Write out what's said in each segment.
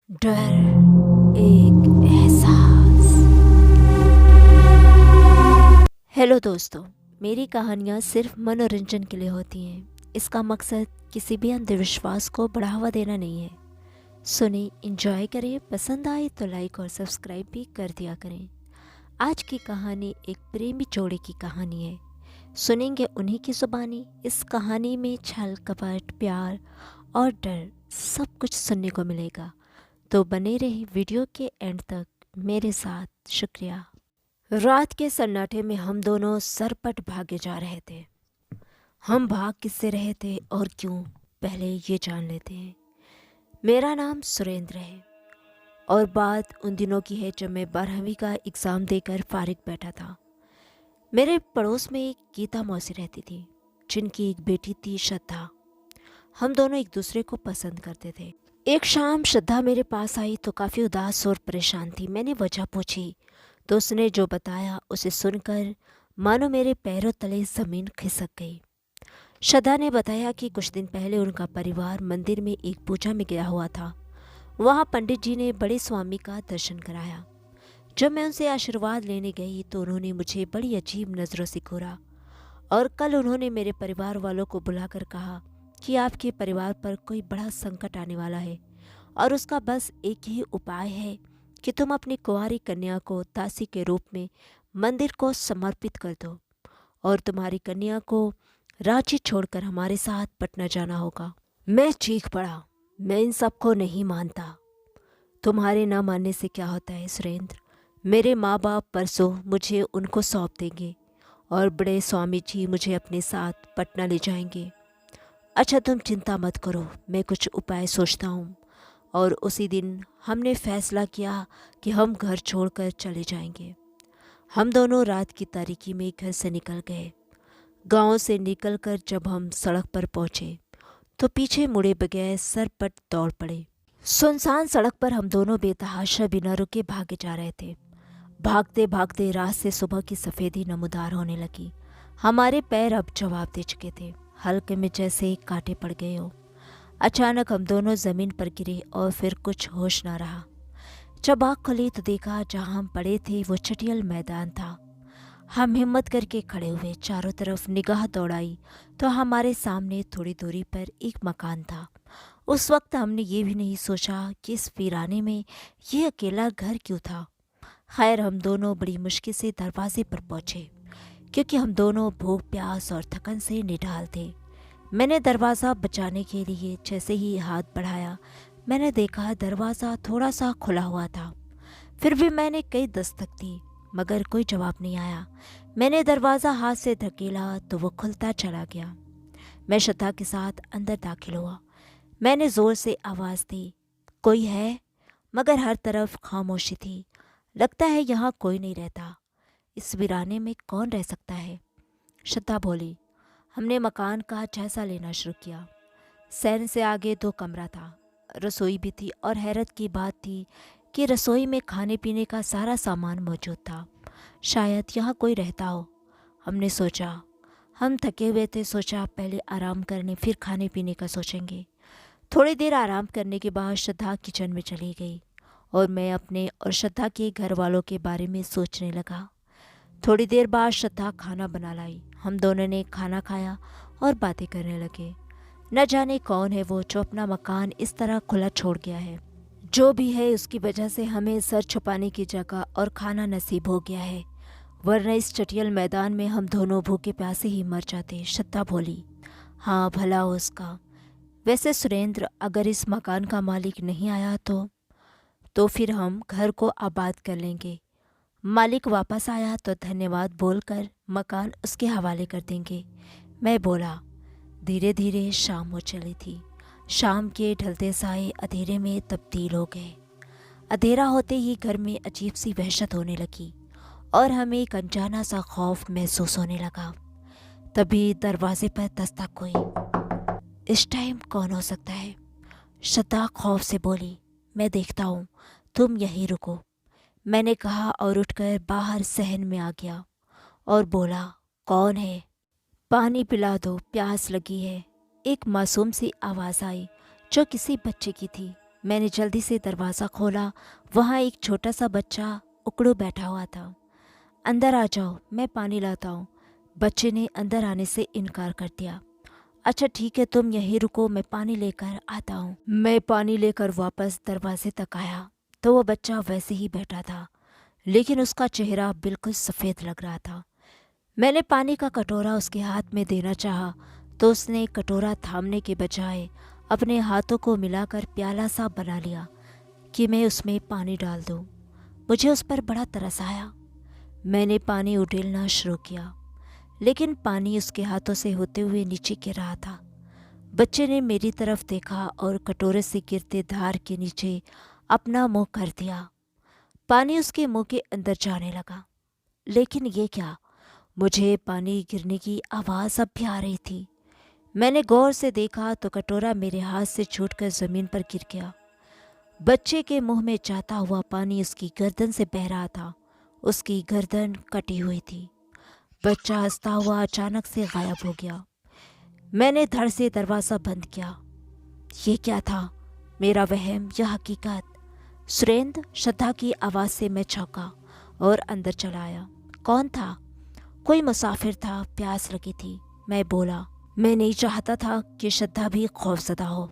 डर एक एहसास। हेलो दोस्तों, मेरी कहानियाँ सिर्फ मनोरंजन के लिए होती हैं। इसका मकसद किसी भी अंधविश्वास को बढ़ावा देना नहीं है। सुने, एंजॉय करें, पसंद आए तो लाइक और सब्सक्राइब भी कर दिया करें। आज की कहानी एक प्रेमी जोड़े की कहानी है। सुनेंगे उन्हीं की जुबानी। इस कहानी में छल कपट, प्यार और डर सब कुछ सुनने को मिलेगा। तो बने रही वीडियो के एंड तक मेरे साथ। शुक्रिया। रात के सन्नाटे में हम दोनों सरपट भागे जा रहे थे। हम भाग किससे रहे थे और क्यों, पहले ये जान लेते हैं। मेरा नाम सुरेंद्र है और बात उन दिनों की है जब मैं 12वीं का एग्ज़ाम देकर फारिग बैठा था। मेरे पड़ोस में एक गीता मौसी रहती थी, जिनकी एक बेटी थी श्रद्धा। हम दोनों एक दूसरे को पसंद करते थे। एक शाम श्रद्धा मेरे पास आई तो काफ़ी उदास और परेशान थी। मैंने वजह पूछी तो उसने जो बताया उसे सुनकर मानो मेरे पैरों तले ज़मीन खिसक गई। श्रद्धा ने बताया कि कुछ दिन पहले उनका परिवार मंदिर में एक पूजा में गया हुआ था। वहाँ पंडित जी ने बड़े स्वामी का दर्शन कराया। जब मैं उनसे आशीर्वाद लेने गई तो उन्होंने मुझे बड़ी अजीब नज़रों से घूरा और कल उन्होंने मेरे परिवार वालों को बुलाकर कहा कि आपके परिवार पर कोई बड़ा संकट आने वाला है और उसका बस एक ही उपाय है कि तुम अपनी कुंवारी कन्या को दासी के रूप में मंदिर को समर्पित कर दो और तुम्हारी कन्या को रांची छोड़कर हमारे साथ पटना जाना होगा। मैं चीख पड़ा, मैं इन सब को नहीं मानता। तुम्हारे न मानने से क्या होता है सुरेंद्र? मेरे माँ बाप परसों मुझे उनको सौंप देंगे और बड़े स्वामी जी मुझे अपने साथ पटना ले जाएंगे। अच्छा, तुम चिंता मत करो, मैं कुछ उपाय सोचता हूँ। और उसी दिन हमने फैसला किया कि हम घर छोड़कर चले जाएंगे। हम दोनों रात की तारीकी में घर से निकल गए। गांव से निकलकर जब हम सड़क पर पहुंचे तो पीछे मुड़े बगैर सरपट दौड़ पड़े। सुनसान सड़क पर हम दोनों बेतहाशा बिना रुके भागे जा रहे थे। भागते भागते रात से सुबह की सफ़ेदी नमूदार होने लगी। हमारे पैर अब जवाब दे चुके थे, हल्के में जैसे कांटे पड़ गए हो। अचानक हम दोनों ज़मीन पर गिरे और फिर कुछ होश ना रहा। जब आँख खुली तो देखा जहाँ हम पड़े थे वो चटियल मैदान था। हम हिम्मत करके खड़े हुए, चारों तरफ निगाह दौड़ाई तो हमारे सामने थोड़ी दूरी पर एक मकान था। उस वक्त हमने ये भी नहीं सोचा कि इस वीराने में ये अकेला घर क्यों था। खैर, हम दोनों बड़ी मुश्किल से दरवाजे पर पहुँचे, क्योंकि हम दोनों भूख, प्यास और थकन से निढाल थे। मैंने दरवाज़ा बचाने के लिए जैसे ही हाथ बढ़ाया, मैंने देखा दरवाज़ा थोड़ा सा खुला हुआ था। फिर भी मैंने कई दस्तक दी मगर कोई जवाब नहीं आया। मैंने दरवाज़ा हाथ से धकेला तो वो खुलता चला गया। मैं श्रद्धा के साथ अंदर दाखिल हुआ। मैंने ज़ोर से आवाज़ दी, कोई है? मगर हर तरफ खामोशी थी। लगता है यहाँ कोई नहीं रहता। इस वीराने में कौन रह सकता है? श्रद्धा बोली। हमने मकान का जायज़ा लेना शुरू किया। सैन से आगे 2 कमरा था, रसोई भी थी और हैरत की बात थी कि रसोई में खाने पीने का सारा सामान मौजूद था। शायद यहाँ कोई रहता हो, हमने सोचा। हम थके हुए थे, सोचा पहले आराम करने फिर खाने पीने का सोचेंगे। थोड़ी देर आराम करने के बाद श्रद्धा किचन में चली गई और मैं अपने और श्रद्धा के घर वालों के बारे में सोचने लगा। थोड़ी देर बाद श्रद्धा खाना बना लाई। हम दोनों ने खाना खाया और बातें करने लगे। न जाने कौन है वो जो अपना मकान इस तरह खुला छोड़ गया है। जो भी है उसकी वजह से हमें सर छुपाने की जगह और खाना नसीब हो गया है, वरना इस चटियल मैदान में हम दोनों भूखे प्यासे ही मर जाते। श्रद्धा बोली। हाँ, भला हो उसका। वैसे सुरेंद्र, अगर इस मकान का मालिक नहीं आया तो फिर हम घर को आबाद कर लेंगे। मालिक वापस आया तो धन्यवाद बोलकर मकान उसके हवाले कर देंगे। मैं बोला। धीरे धीरे शाम हो चली थी। शाम के ढलते साए अंधेरे में तब्दील हो गए। अंधेरा होते ही घर में अजीब सी वहशत होने लगी और हमें एक अनजाना सा खौफ महसूस होने लगा। तभी दरवाजे पर दस्तक हुई। इस टाइम कौन हो सकता है? श्रद्धा खौफ से बोली। मैं देखता हूँ, तुम यहीं रुको, मैंने कहा और उठकर बाहर सहन में आ गया और बोला, कौन है? पानी पिला दो, प्यास लगी है। एक मासूम सी आवाज़ आई जो किसी बच्चे की थी। मैंने जल्दी से दरवाज़ा खोला। वहाँ एक छोटा सा बच्चा उकड़ू बैठा हुआ था। अंदर आ जाओ, मैं पानी लाता हूँ। बच्चे ने अंदर आने से इनकार कर दिया। अच्छा ठीक है, तुम यहीं रुको, मैं पानी लेकर आता हूँ। मैं पानी लेकर वापस दरवाजे तक आया तो वो बच्चा वैसे ही बैठा था, लेकिन उसका चेहरा बिल्कुल सफ़ेद लग रहा था। मैंने पानी का कटोरा उसके हाथ में देना चाहा तो उसने कटोरा थामने के बजाय अपने हाथों को मिलाकर प्याला सा बना लिया कि मैं उसमें पानी डाल दूं। मुझे उस पर बड़ा तरस आया। मैंने पानी उड़ेलना शुरू किया, लेकिन पानी उसके हाथों से होते हुए नीचे गिर रहा था। बच्चे ने मेरी तरफ देखा और कटोरे से गिरते धार के नीचे अपना मुंह कर दिया। पानी उसके मुंह के अंदर जाने लगा। लेकिन ये क्या, मुझे पानी गिरने की आवाज़ अब भी आ रही थी। मैंने गौर से देखा तो कटोरा मेरे हाथ से छूटकर ज़मीन पर गिर गया। बच्चे के मुंह में जाता हुआ पानी उसकी गर्दन से बह रहा था। उसकी गर्दन कटी हुई थी। बच्चा हंसता हुआ अचानक से गायब हो गया। मैंने धड़ से दरवाज़ा बंद किया। ये क्या था, मेरा वहम या हकीकत? सुरेंद्र, श्रद्धा की आवाज़ से मैं चौंका और अंदर चला आया। कौन था? कोई मुसाफिर था, प्यास लगी थी। मैं बोला। मैं नहीं चाहता था कि श्रद्धा भी खौफजदा हो।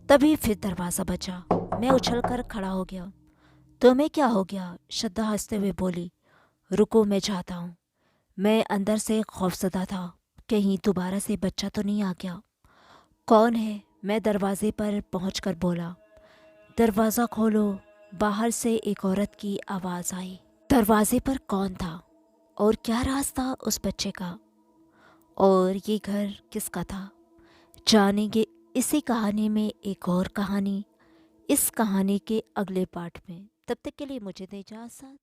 तभी फिर दरवाज़ा बजा। मैं उछलकर खड़ा हो गया। तुम्हें क्या हो गया? श्रद्धा हंसते हुए बोली। रुको, मैं जाता हूँ। मैं अंदर से खौफजदा था, कहीं दोबारा से बच्चा तो नहीं आ गया। कौन है? मैं दरवाजे पर पहुंचकर बोला। दरवाज़ा खोलो, बाहर से एक औरत की आवाज़ आई। दरवाजे पर कौन था और क्या राज था उस बच्चे का, और ये घर किसका था? जानेंगे इसी कहानी में एक और कहानी, इस कहानी के अगले पार्ट में। तब तक के लिए मुझे दे इजाज़त।